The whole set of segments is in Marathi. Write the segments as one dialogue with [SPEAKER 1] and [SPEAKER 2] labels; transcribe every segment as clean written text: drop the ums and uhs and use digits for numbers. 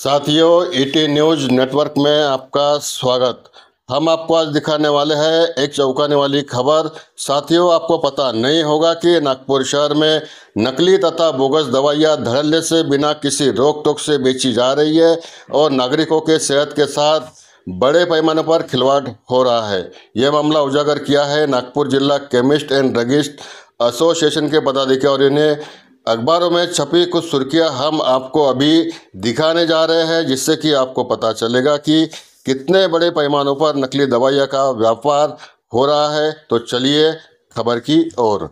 [SPEAKER 1] साथियों, ईटी न्यूज नेटवर्क में आपका स्वागत। हम आपको आज दिखाने वाले हैं एक चौंकाने वाली खबर। साथियों, आपको पता नहीं होगा कि नागपुर शहर में नकली तथा बोगस दवाइयां धड़ल्ले से बिना किसी रोक टोक से बेची जा रही है और नागरिकों के सेहत के साथ बड़े पैमाने पर खिलवाड़ हो रहा है। यह मामला उजागर किया है नागपुर जिला केमिस्ट एंड ड्रगिस्ट एसोसिएशन के पदाधिकारियों ने। अखबारों में छपी कुछ सुर्खियां हम आपको अभी दिखाने जा रहे हैं, जिससे कि आपको पता चलेगा कि कितने बड़े पैमानों पर नकली दवाइयां का व्यापार हो रहा है। तो चलिए खबर की ओर।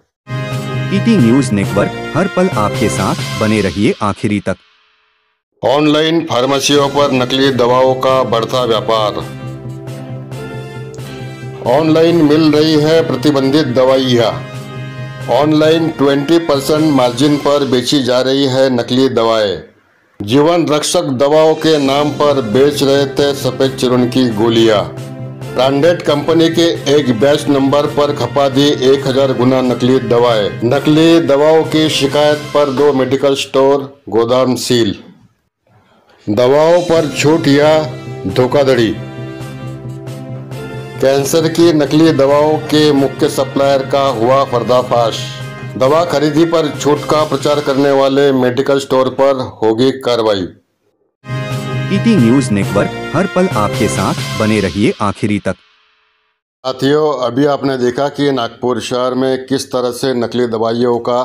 [SPEAKER 2] ईटी न्यूज नेटवर्क, हर पल आपके साथ, बने रहिए आखिरी तक।
[SPEAKER 1] ऑनलाइन फार्मेसियों पर नकली दवाओं का बढ़ता व्यापार। ऑनलाइन मिल रही है प्रतिबंधित दवाइयाँ। ऑनलाइन 20% मार्जिन पर बेची जा रही है नकली दवाएं। जीवन रक्षक दवाओं के नाम पर बेच रहे थे सफेद चूर्ण की गोलियां। ब्रांडेड कंपनी के एक बैच नंबर पर खपा दी 1000 गुना नकली दवाएं। नकली दवाओं की शिकायत पर 2 मेडिकल स्टोर गोदाम सील। दवाओं पर छूट या धोखाधड़ी। कैंसर की नकली दवाओं के मुख्य सप्लायर का हुआ पर्दाफाश। दवा खरीदी पर छूट का प्रचार करने वाले मेडिकल स्टोर पर होगी कार्रवाई।
[SPEAKER 2] ईटी न्यूज नेटवर्क, हर पल आपके साथ, बने रहिए आखिरी तक।
[SPEAKER 1] साथियों, अभी आपने देखा कि नागपुर शहर में किस तरह से नकली दवाइयों का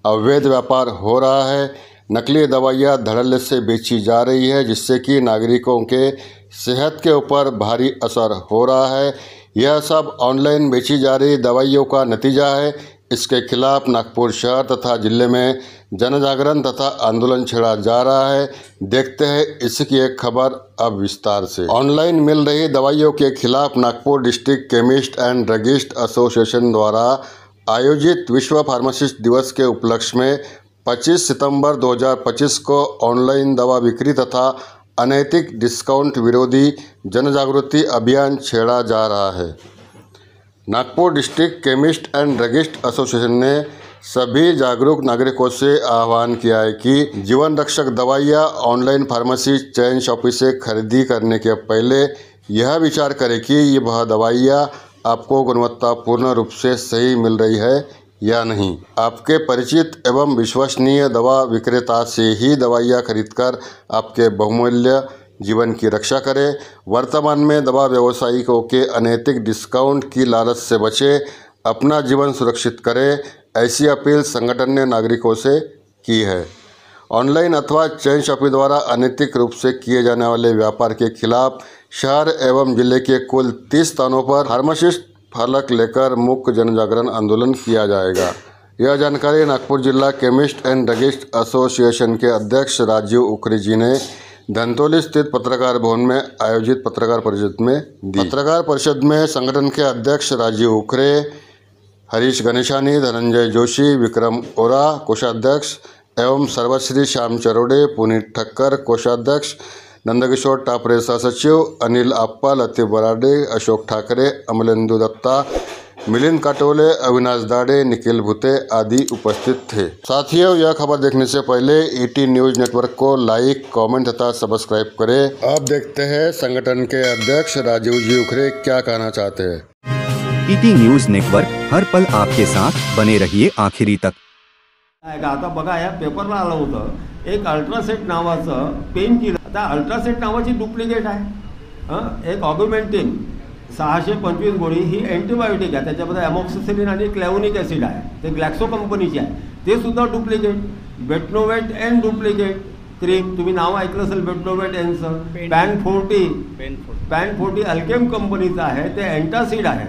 [SPEAKER 1] अवैध व्यापार हो रहा है। नकली दवाइयाँ धड़ल्ले से बेची जा रही है, जिससे कि नागरिकों के सेहत के ऊपर भारी असर हो रहा है। यह सब ऑनलाइन बेची जा रही दवाइयों का नतीजा है। इसके खिलाफ नागपुर शहर तथा जिले में जन जागरण तथा आंदोलन छेड़ा जा रहा है। देखते हैं इसकी एक खबर अब विस्तार से। ऑनलाइन मिल रही दवाइयों के खिलाफ Nagpur district chemist end druggist association द्वारा आयोजित विश्व फार्मासिस्ट दिवस के उपलक्ष्य में 25 सितंबर 2025 को ऑनलाइन दवा बिक्री तथा अनैतिक डिस्काउंट विरोधी जनजागृति अभियान छेड़ा जा रहा है। Nagpur district chemist end druggist association ने सभी जागरूक नागरिकों से आह्वान किया है कि जीवन रक्षक दवाइयाँ ऑनलाइन फार्मेसी चेन शॉपी से खरीदी करने के पहले यह विचार करें कि वह दवाइयाँ आपको गुणवत्तापूर्ण रूप से सही मिल रही है या नहीं। आपके परिचित एवं विश्वसनीय दवा विक्रेता से ही दवाइयाँ खरीदकर आपके बहुमूल्य जीवन की रक्षा करें। वर्तमान में दवा व्यवसायियों के अनैतिक डिस्काउंट की लालच से बचें, अपना जीवन सुरक्षित करें, ऐसी अपील संगठन ने नागरिकों से की है। ऑनलाइन अथवा चेन शॉपी द्वारा अनैतिक रूप से किए जाने वाले व्यापार के खिलाफ शहर एवं जिले के कुल 30 स्थानों पर फार्मासिस्ट फलक लेकर मुख्य जनजागरण आंदोलन किया जाएगा। यह जानकारी नागपुर जिला केमिस्ट एंड ड्रगिस्ट एसोसिएशन के अध्यक्ष राजीव उखरे जी ने धंतोली स्थित पत्रकार भवन में आयोजित पत्रकार परिषद में दी। पत्रकार परिषद में संगठन के अध्यक्ष राजीव उखरे, हरीश गणेशानी, धनंजय जोशी, विक्रम ओरा कोषाध्यक्ष एवं सर्वश्री श्याम चरोड़े, पुनीत ठक्कर कोषाध्यक्ष, नंदकिशोर टापरे सचिव, अनिल आप्पा, लतीफ बराडे, अशोक ठाकरे, अमलेंदु दत्ता, मिलिंद काटोले, अविनाश दाड़े, निखिल भूते आदि उपस्थित थे। साथियों, यह खबर देखने से पहले ईटी न्यूज नेटवर्क को लाइक, कमेंट तथा सब्सक्राइब करें। अब देखते हैं संगठन के अध्यक्ष राजीव जी उखरे क्या कहना चाहते हैं।
[SPEAKER 2] ईटी न्यूज नेटवर्क, हर पल आपके साथ, बने रहिए आखिरी तक।
[SPEAKER 3] आता बघा, या पेपरला आलं होतं एक अल्ट्रासेट नावाचं पेन किलर. आता अल्ट्रासेट नावाची डुप्लिकेट आहे. एक ऑग्युमेंटिन 625 गोळी ही अँटीबायोटिक आहे. त्याच्यामध्ये अमॉक्सिसिलिन आणि क्लॅव्होनिक ॲसिड आहे. ते ग्लॅक्सो कंपनीची आहे. ते सुद्धा duplicate. Betnovate N duplicate cream, तुम्ही नाव ऐकलं असेल बेटनोवेट एनचं. पॅन 40 अल्केम कंपनीचं आहे. ते अँटासिड आहे.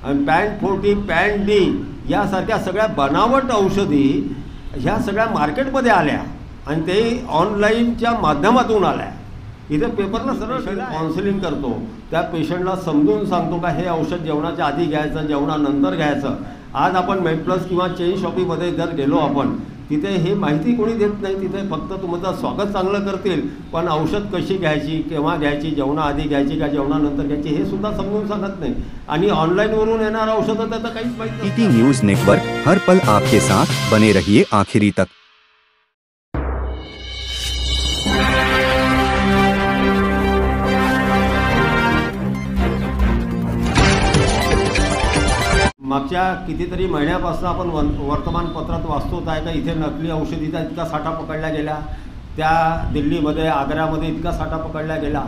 [SPEAKER 3] आणि पॅन 40, पॅन डी यासारख्या सगळ्या बनावट औषधी ह्या सगळ्या मार्केटमध्ये आल्या आणि ते ऑनलाईनच्या माध्यमातून आल्या. इथे पेपरला सरळ काउन्सिलिंग करतो, त्या पेशंटला समजून सांगतो का हे औषध जेवणाच्या आधी घ्यायचं, जेवणानंतर घ्यायचं. आज आपण मेडप्लस किंवा चेन शॉपीमध्ये जर गेलो आपण, तिथे हे माहिती कोणी देत नाही. तिथे फक्त तुमचं स्वागत चांगलं करतील, पण औषध कशी घ्यायची, केव्हा घ्यायची, जेवणाआधी घ्यायची का जेवणानंतर घ्यायची हे सुद्धा समजून सांगत नाही. आणि ऑनलाईनवरून येणारं औषधं त्याचं काहीच माहिती नाही.
[SPEAKER 2] ईटी न्यूज नेटवर्क, हर पल आपके साथ, बने रहिए आखिरी तक।
[SPEAKER 3] मागच्या कितीतरी महिन्यापासून आपण वर्तमानपत्रात वाचतोच आहे का इथे नकली औषधीचा इतका साठा पकडला गेला, त्या दिल्लीमध्ये आग्र्यामध्ये इतका साठा पकडला गेला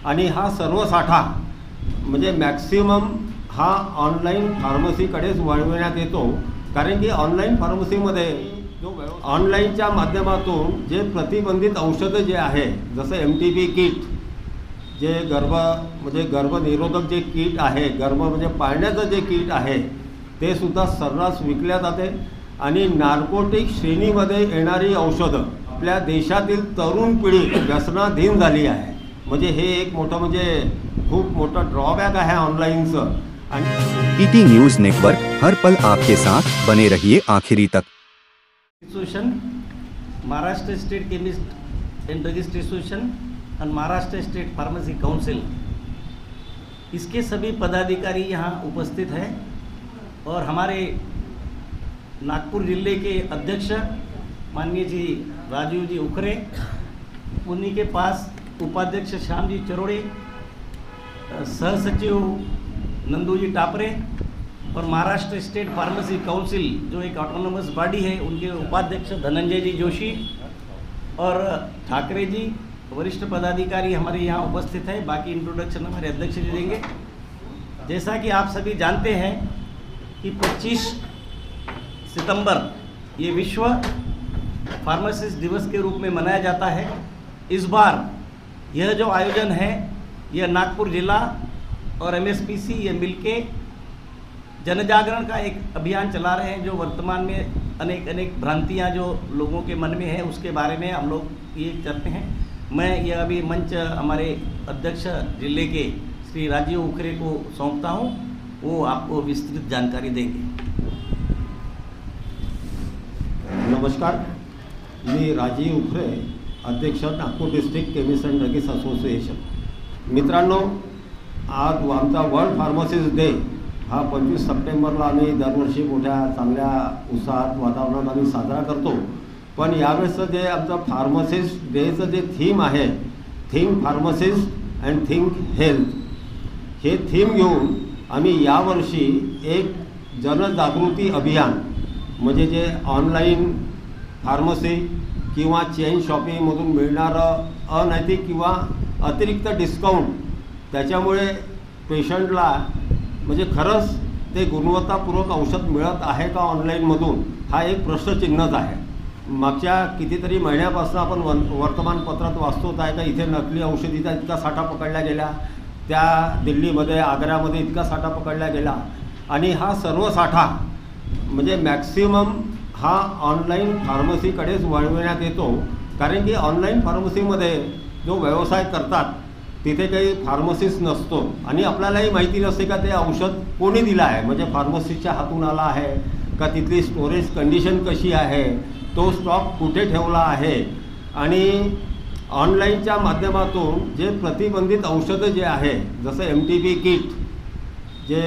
[SPEAKER 3] आणि हा सर्व साठा म्हणजे मॅक्सिमम हा ऑनलाईन फार्मसीकडेच वळविण्यात येतो. कारण की ऑनलाईन फार्मसीमध्ये जो ऑनलाईनच्या माध्यमातून जे प्रतिबंधित औषधं जे आहे जसं MTP किट, जे गर्भनिरोधक जे किट आहे, गर्भ म्हणजे पाळण्याचं जे किट आहे ते सुद्धा सर्रास विकल्या जाते आणि नार्कोटिक श्रेणीमध्ये येणारी औषधं आपल्या देशातील तरुण पिढी व्यसनाधीन झाली आहे. म्हणजे हे एक मोठं म्हणजे खूप मोठं ड्रॉबॅक आहे ऑनलाईनचं. आणि
[SPEAKER 2] ईटी न्यूज नेटवर्क हर पल आपके साथ बने रहिए आखिरी तक.
[SPEAKER 4] Association, Maharashtra state chemist end druggist association और महाराष्ट्र स्टेट फार्मेसी काउंसिल, इसके सभी पदाधिकारी यहाँ उपस्थित हैं और हमारे नागपुर जिले के अध्यक्ष माननीय जी राजीव जी उखरे, उन्हीं के पास उपाध्यक्ष श्याम जी चरोड़े, सहसचिव नंदू जी टापरे और महाराष्ट्र स्टेट फार्मेसी काउंसिल जो एक ऑटोनोमस बॉडी है उनके उपाध्यक्ष धनंजय जी जोशी और ठाकरे जी वरिष्ठ पदाधिकारी हमारे यहाँ उपस्थित हैं. बाकी इंट्रोडक्शन हमारे अध्यक्ष जी देंगे. जैसा कि आप सभी जानते हैं कि 25 सितंबर ये विश्व फार्मासिस्ट दिवस के रूप में मनाया जाता है. इस बार यह जो आयोजन है यह नागपुर जिला और MSPC ये मिलके जनजागरण का एक अभियान चला रहे हैं, जो वर्तमान में अनेक भ्रांतियाँ जो लोगों के मन में है उसके बारे में हम लोग ये करते हैं. मैं यह अभी मंच हमारे अध्यक्ष जिले के श्री राजीव उखरे को सौंपता हूँ, वो आपको विस्तृत जानकारी देंगे.
[SPEAKER 3] नमस्कार, मी राजीव उखरे, अध्यक्ष Nagpur district chemist and druggist association. मित्रांनो, आज आमचा वर्ल्ड फार्मासिस्ट डे हा 25 सप्टेंबरला आम्ही दरवर्षी मोठ्या चांगल्या उत्साहात वातावरणात आम्ही साजरा करतो. पण यावेळेसचं जे आमचं फार्मासिस्ट डेचं जे थीम आहे, think pharmacist and think health, हे थीम घेऊन आम्ही यावर्षी एक जनजागृती अभियान म्हणजे जे ऑनलाईन फार्मसी किंवा चेन शॉपिंगमधून मिळणारं अनैतिक किंवा अतिरिक्त डिस्काउंट, त्याच्यामुळे पेशंटला म्हणजे खरंच ते गुणवत्तापूर्वक औषध मिळत आहे का ऑनलाईनमधून, हा एक प्रश्नचिन्हच आहे. मागच्या कितीतरी महिन्यापासून आपण वर्तमानपत्रात वाचतोच आहे का इथे नकली औषधीचा इतका साठा पकडला गेला, त्या दिल्लीमध्ये आग्र्यामध्ये इतका साठा पकडला गेला आणि हा सर्व साठा म्हणजे मॅक्सिमम हा ऑनलाईन फार्मसीकडेच वळविण्यात येतो. कारण की ऑनलाईन फार्मसीमध्ये जो व्यवसाय करतात तिथे काही फार्मसिस्ट नसतो आणि आपल्यालाही माहिती नसते का ते औषध कोणी दिलं आहे, म्हणजे फार्मसिस्टच्या हातून आला आहे का, तिथली स्टोरेज कंडिशन कशी आहे, तो स्टॉक कुठे ठेवला आहे. आणि ऑनलाईनच्या माध्यमातून जे प्रतिबंधित औषधं जे आहे जसं MTP किट, जे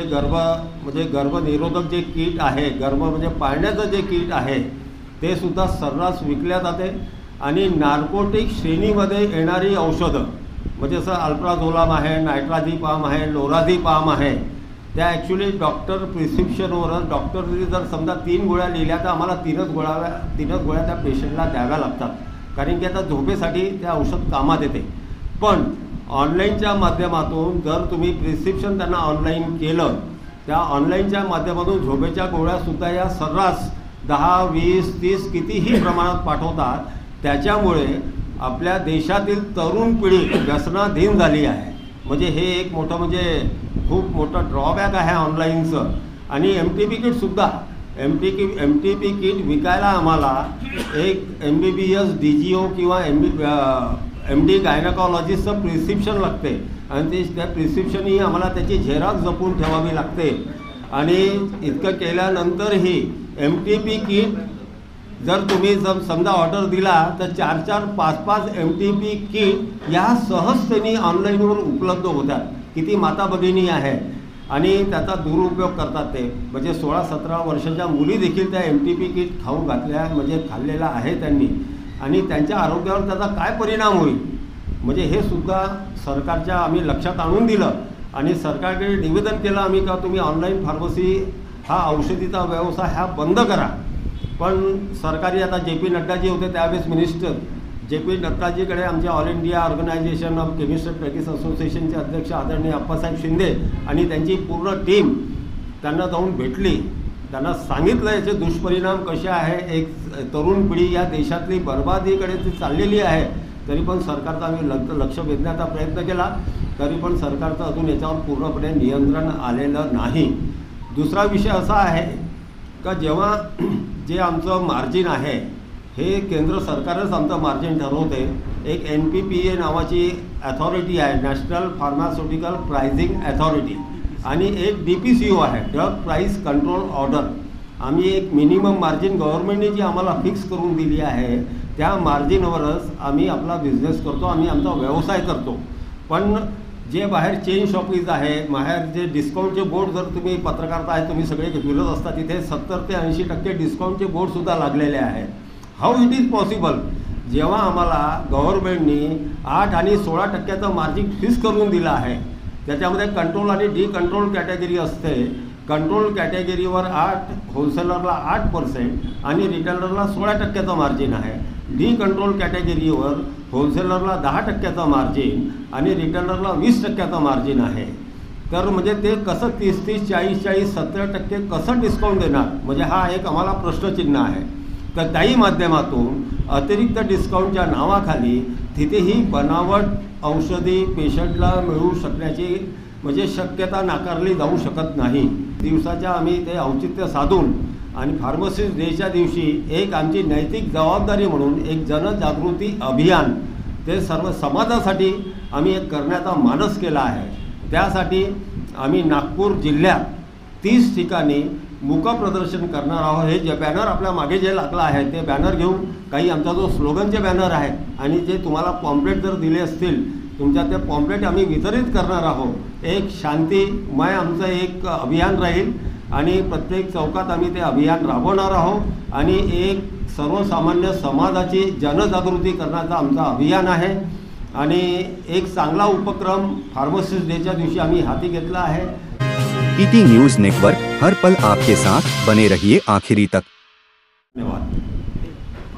[SPEAKER 3] गर्भनिरोधक जे किट आहे, गर्भ म्हणजे पाळण्याचं जे किट आहे ते सुद्धा सर्रास विकल्या जाते. आणि नार्कोटिक श्रेणीमध्ये येणारी औषधं म्हणजे जसं अल्प्राझोलाम आहे, नायट्राझिपाम आहे, लोराझिपाम आहे, त्या ॲक्च्युली डॉक्टर प्रिस्क्रिप्शनवरच डॉक्टरने जर समजा 3 गोळ्या लिहिल्या तर आम्हाला 3च गोळ्या त्या पेशंटला द्याव्या लागतात. कारण की आता झोपेसाठी ते औषध कामात येते. पण ऑनलाईनच्या माध्यमातून जर तुम्ही प्रिस्क्रिप्शन त्यांना ऑनलाईन केलं, त्या ऑनलाईनच्या माध्यमातून झोपेच्या गोळ्यासुद्धा या सर्रास 10, 20, 30 कितीही प्रमाणात पाठवतात. त्याच्यामुळे आपल्या देशातील तरुण पिढी व्यसनाधीन झाली आहे. म्हणजे हे एक मोठं म्हणजे खूप मोठं ड्रॉबॅक आहे ऑनलाईनचं. आणि MTP किटसुद्धा MTP किट विकायला आम्हाला एक MBBS DGO किंवा MD गायनकॉलॉजिस्टचं प्रिस्क्रिप्शन लागते आणि त्या प्रिस्क्रिप्शनही आम्हाला त्याची झेरॉक्स जपून ठेवावी लागते. आणि इतकं केल्यानंतरही MTP किट जर तुम्ही समजा ऑर्डर दिला तर 4-4, 5-5 MTP किट या सहजतेने ऑनलाईनवर उपलब्ध होतात. किती माता भगिनी आहे आणि त्याचा दुरुपयोग करतात ते. म्हणजे 16-17 वर्षाच्या मुली देखील त्या MTP किट खाऊ घातल्या म्हणजे खाल्लेला आहे त्यांनी आणि त्यांच्या आरोग्यावर त्याचा काय परिणाम होईल म्हणजे हे सुद्धा सरकारच्या आम्ही लक्षात आणून दिलं आणि सरकारकडे निवेदन केलं आम्ही का तुम्ही ऑनलाईन फार्मसी हा औषधीचा व्यवसाय हा बंद करा. पण सरकारी आता जे पी नड्डाजी होते त्यावेळेस मिनिस्टर, जे पी नड्डाजीकडे आमच्या all India organisation of chemist and practice असोसिएशनचे अध्यक्ष आदरणीय अप्पासाहेब शिंदे आणि त्यांची पूर्ण टीम त्यांना जाऊन भेटली. त्यांना सांगितलं याचे दुष्परिणाम कसे आहे, एक तरुण पिढी या देशातली बर्बादीकडे ती चाललेली आहे. तरी पण सरकारचा आम्ही लक्ष वेधण्याचा प्रयत्न केला, तरी पण सरकारचं अजून याच्यावर पूर्णपणे नियंत्रण आलेलं नाही. दुसरा विषय असा आहे का जेव्हा जे आमचं मार्जिन आहे हे केंद्र सरकारच आमचं मार्जिन ठरवते. एक NPPA नावाची अथॉरिटी आहे, नॅशनल फार्मास्युटिकल प्राइसिंग अथॉरिटी, आणि एक DPCO आहे, ड्रग प्राइस कंट्रोल ऑर्डर. आम्ही एक मिनिमम मार्जिन गव्हर्नमेंटने जी आम्हाला फिक्स करून दिली आहे त्या मार्जिनवरच आम्ही आपला बिझनेस करतो, आम्ही आमचा व्यवसाय करतो. पण जे बाहेर चेन शॉपीज आहे, बाहेर जे डिस्काउंटचे बोर्ड, जर तुम्ही पत्रकारिता आहे तुम्ही सगळे फिरत असता, तिथे 70 ते 80% डिस्काउंटचे बोर्डसुद्धा लागलेले आहे. How it is possible? जेव्हा आम्हाला गव्हर्नमेंटनी 8 आणि 16% मार्जिन फिक्स करून दिलं आहे, त्याच्यामध्ये कंट्रोल आणि डी कंट्रोल कॅटेगरी असते. कंट्रोल कॅटेगरीवर 8, होलसेलरला 8% आणि रिटेलरला 16% मार्जिन आहे. डी कंट्रोल कॅटेगरीवर होलसेलरला 10% मार्जिन आणि रिटेलरला 20% मार्जिन आहे. तर म्हणजे ते कसं 30-30, 40-40, 70% कसं डिस्काउंट देणार? म्हणजे हा एक आम्हाला प्रश्नचिन्ह आहे. तर त्याही माध्यमातून अतिरिक्त डिस्काउंटच्या नावाखाली तिथेही बनावट औषधी पेशंटला मिळू शकण्याची म्हणजे शक्यता नाकारली जाऊ शकत नाही. दिवसाच्या आम्ही ते औचित्य साधून आणि फार्मसिस्ट डेच्या दिवशी एक आमची नैतिक जबाबदारी म्हणून एक जनजागृती अभियान ते सर्व समाजासाठी आम्ही एक करण्याचा मानस केला आहे. त्यासाठी आम्ही नागपूर जिल्ह्यात 30 ठिकाणी मुकप्रदर्शन करणार आहोत. हे जे बॅनर आपल्या मागे जे लागलं आहे ते बॅनर घेऊन, काही आमचा जो स्लोगनचे बॅनर आहेत आणि जे तुम्हाला पॉम्पलेट जर दिले असतील तुमच्या ते पॉम्पलेट आम्ही वितरित करणार आहोत. एक शांतिमय आमचं एक अभियान राहील आणि प्रत्येक चौकात आम्ही ते अभियान राबवणार आहोत आणि एक सर्वसामान्य समाजाची जनजागृती करण्याचा आमचा अभियान आहे. आणि एक चांगला उपक्रम फार्मसिस्ट डेच्या दिवशी आम्ही हाती घेतला आहे.
[SPEAKER 2] ईटी न्यूज नेटवर्क, हर पल आपके साथ, बने रहिए आखिरी तक.
[SPEAKER 3] धन्यवाद.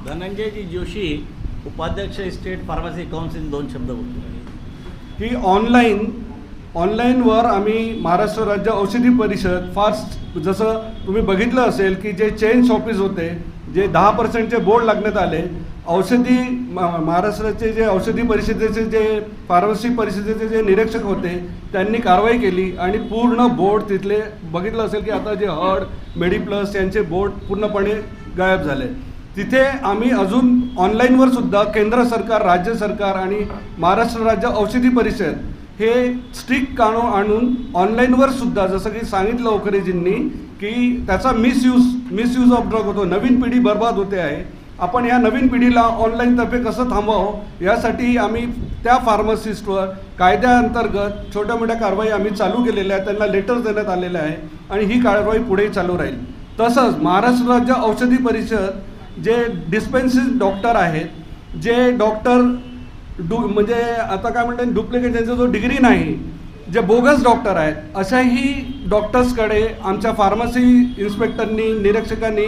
[SPEAKER 4] धनंजयजी जोशी, उपाध्यक्ष स्टेट फार्मसी काउन्सिल, 2 शब्द बोलतो.
[SPEAKER 5] की ऑनलाईनवर आम्ही महाराष्ट्र राज्य औषधी परिषद फार जसं तुम्ही बघितलं असेल की जे चेन शॉपीज होते, जे 10%चे बोर्ड लागण्यात आले, औषधी महाराष्ट्राचे जे औषधी परिषदेचे जे फार्मसी परिषदेचे जे निरीक्षक होते त्यांनी कारवाई केली आणि पूर्ण बोर्ड तिथले बघितलं असेल की आता जे हर्ड, मेडिप्लस यांचे बोर्ड पूर्णपणे गायब झाले. तिथे आम्ही अजून ऑनलाईनवर सुद्धा केंद्र सरकार, राज्य सरकार आणि महाराष्ट्र राज्य औषधी परिषद हे स्ट्रिक्ट कानून आणून ऑनलाईनवर सुद्धा, जसं की सांगितलं ओखरेजींनी की त्याचा मिसयूज ऑफ ड्रग होतो, नवीन पिढी बर्बाद होते आहे. आपण या नवीन पिढीला ऑनलाईनतर्फे कसं थांबवावं यासाठी आम्ही त्या फार्मसिस्टवर कायद्याअंतर्गत छोट्या मोठ्या कारवाई आम्ही चालू केलेल्या आहेत, त्यांना लेटर्स देण्यात आलेले आहे आणि ही कारवाई पुढे चालू राहील. तसंच महाराष्ट्र राज्य औषधी परिषद जे डिस्पेन्सिंग डॉक्टर आहेत, जे डॉक्टर म्हणजे आता काय म्हणतात डुप्लिकेट, त्यांचा जो डिग्री नाही, जे बोगस डॉक्टर आहेत, अशाही डॉक्टर्सकडे आमच्या फार्मसी इन्स्पेक्टरनी, निरीक्षकांनी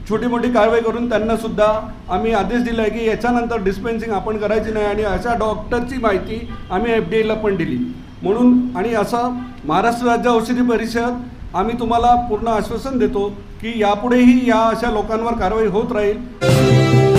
[SPEAKER 5] छोटी मोठी कारवाई करून त्यांनासुद्धा आम्ही आदेश दिला आहे की याच्यानंतर डिस्पेन्सिंग आपण करायची नाही आणि अशा डॉक्टरची माहिती आम्ही FDA ला पण दिली. म्हणून आणि असं महाराष्ट्र राज्य औषधी परिषद आम्ही तुम्हाला पूर्ण आश्वासन देतो की यापुढेही या अशा लोकांवर कारवाई होत राहील.